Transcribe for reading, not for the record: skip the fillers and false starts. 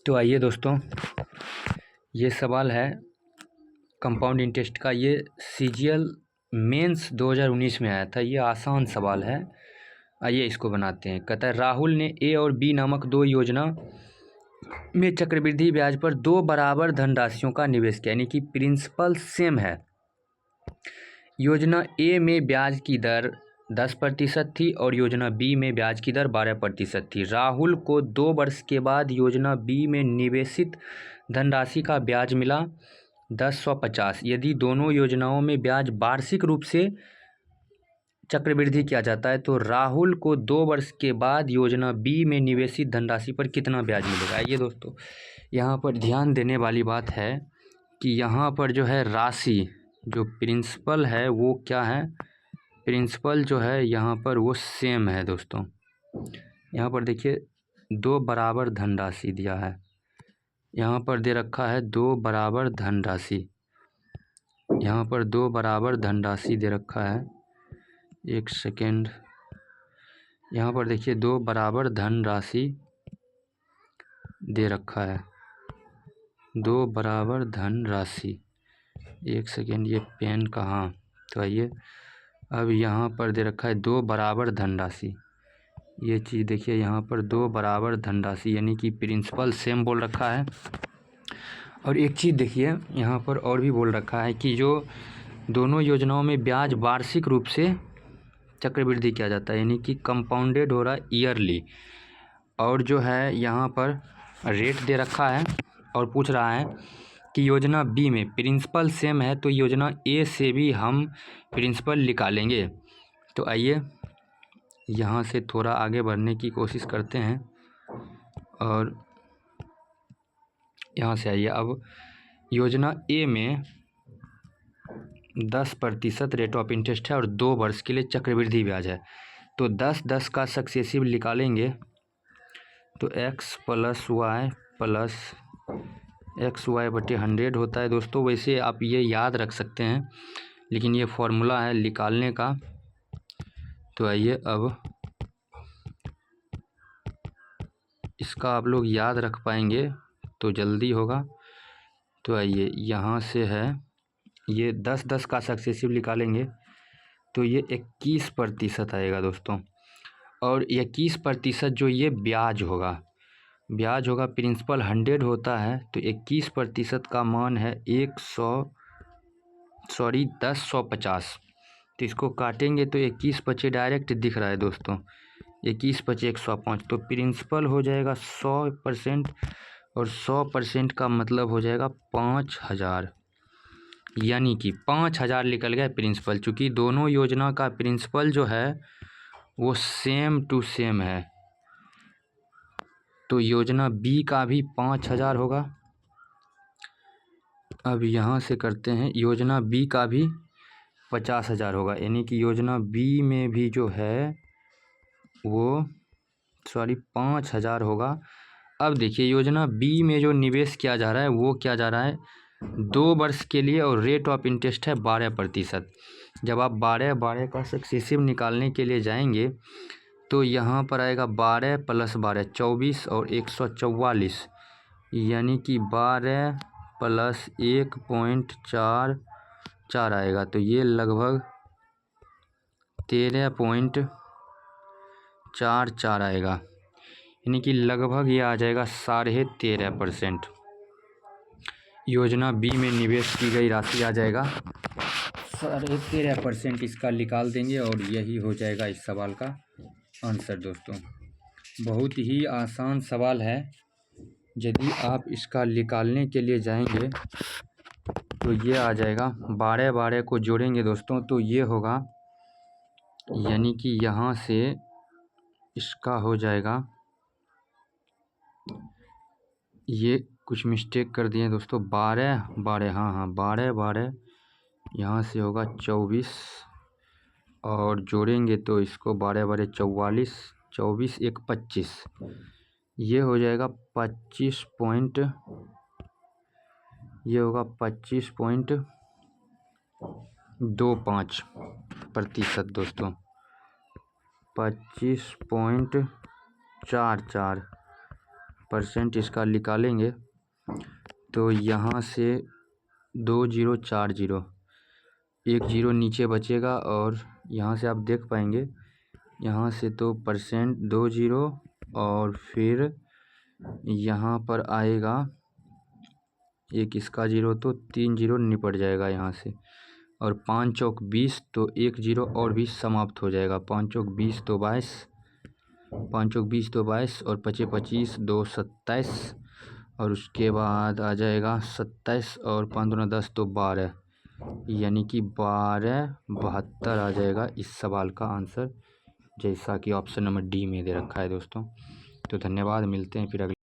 तो आइए दोस्तों, ये सवाल है कंपाउंड इंटरेस्ट का। ये सीजीएल मेंस 2019 में आया था। ये आसान सवाल है। आइए इसको बनाते हैं। कहता है राहुल ने ए और बी नामक दो योजना में चक्रवृद्धि ब्याज पर दो बराबर धनराशियों का निवेश किया, यानी कि प्रिंसिपल सेम है। योजना ए में ब्याज की दर 10% थी और योजना बी में ब्याज की दर 12% थी। राहुल को 2 वर्ष के बाद योजना बी में निवेशित धनराशि का ब्याज मिला 1050। यदि दोनों योजनाओं में ब्याज वार्षिक रूप से चक्रवृद्धि किया जाता है तो राहुल को 2 वर्ष के बाद योजना बी में निवेशित धनराशि पर कितना ब्याज मिलेगा। ये दोस्तों यहाँ पर ध्यान देने वाली बात है कि यहाँ पर जो है राशि, जो प्रिंसिपल है वो क्या है, प्रिंसिपल जो है यहाँ पर वो सेम है दोस्तों। यहाँ पर देखिए 2 बराबर धनराशि दिया है, यहाँ पर दे रखा है 2 बराबर धनराशि, यहाँ पर 2 बराबर धनराशि दे रखा है। एक सेकेंड, यहाँ पर देखिए 2 बराबर धनराशि दे रखा है, 2 बराबर धनराशि। एक सेकेंड, ये पेन कहाँ, तो आइए अब यहाँ पर दे रखा है 2 बराबर धनराशि। ये चीज़ देखिए यहाँ पर 2 बराबर धनराशि, यानी कि प्रिंसिपल सेम बोल रखा है। और एक चीज़ देखिए यहाँ पर और भी बोल रखा है कि जो दोनों योजनाओं में ब्याज वार्षिक रूप से चक्रवृद्धि किया जाता है, यानी कि कंपाउंडेड हो रहा है ईयरली। और जो है यहाँ पर रेट दे रखा है और पूछ रहा है कि योजना बी में प्रिंसिपल सेम है तो योजना ए से भी हम प्रिंसिपल निकालेंगे। तो आइए यहाँ से थोड़ा आगे बढ़ने की कोशिश करते हैं और यहाँ से आइए। अब योजना ए में 10% रेट ऑफ इंटरेस्ट है और 2 वर्ष के लिए चक्रवृद्धि ब्याज है। तो 10-10 का सक्सेसिव निकालेंगे तो x plus Y plus XY/100 होता है दोस्तों। वैसे आप ये याद रख सकते हैं, लेकिन ये फॉर्मूला है निकालने का। तो आइए अब इसका आप लोग याद रख पाएंगे तो जल्दी होगा। तो आइए यहाँ से है, ये 10-10 का सक्सेसिव निकालेंगे तो ये 21% आएगा दोस्तों। और 21% जो ये ब्याज होगा प्रिंसिपल 100 होता है तो 21% का मान है 1050। तो इसको काटेंगे तो 21 डायरेक्ट दिख रहा है दोस्तों, 21 105। तो प्रिंसिपल हो जाएगा 100% और 100% का मतलब हो जाएगा 5000, यानी कि 5000 निकल गया प्रिंसिपल। चूँकि दोनों योजना का प्रिंसिपल जो है वो सेम टू सेम है तो योजना बी का भी 5000 होगा। अब यहाँ से करते हैं, योजना बी का भी 50,000 होगा, यानी कि योजना बी में भी जो है वो 5000 होगा। अब देखिए योजना बी में जो निवेश किया जा रहा है वो क्या जा रहा है 2 वर्ष के लिए और रेट ऑफ इंटरेस्ट है 12%। जब आप 12 का सक्सेसिव निकालने के लिए जाएंगे तो यहाँ पर आएगा 12 + 12 24 और 144, यानी कि 12 + 1.44 आएगा। तो ये लगभग 13.44 आएगा, यानी कि लगभग ये आ जाएगा 13.5%। योजना बी में निवेश की गई राशि आ जाएगा 13.5%। इसका निकाल देंगे और यही हो जाएगा इस सवाल का आंसर दोस्तों। बहुत ही आसान सवाल है। यदि आप इसका निकालने के लिए जाएंगे तो ये आ जाएगा, 12 को जोड़ेंगे दोस्तों तो ये होगा, यानी कि यहाँ से इसका हो जाएगा, ये कुछ मिस्टेक कर दिए दोस्तों, 12 हाँ 12 यहाँ से होगा 24 और जोड़ेंगे तो इसको 12 × 44, 24 × 1 = 25, ये हो जाएगा 25.25% दोस्तों, 25.44 परसेंट इसका निकालेंगे तो यहाँ से 2040, एक जीरो नीचे बचेगा और यहाँ से आप देख पाएंगे, यहाँ से तो परसेंट 20 और फिर यहाँ पर आएगा एक इसका जीरो, तो 3 जीरो निपट जाएगा यहाँ से, और 5 चौक 20, तो एक जीरो और 20 समाप्त हो जाएगा। 5 चौक 20 तो 22, 5 चौक 20 तो 22 और 25 25 2 27, और उसके बाद आ जाएगा 27 और 5 दूना 10 तो 12, यानी कि 1272 आ जाएगा इस सवाल का आंसर, जैसा कि ऑप्शन नंबर डी में दे रखा है दोस्तों। तो धन्यवाद, मिलते हैं फिर अगले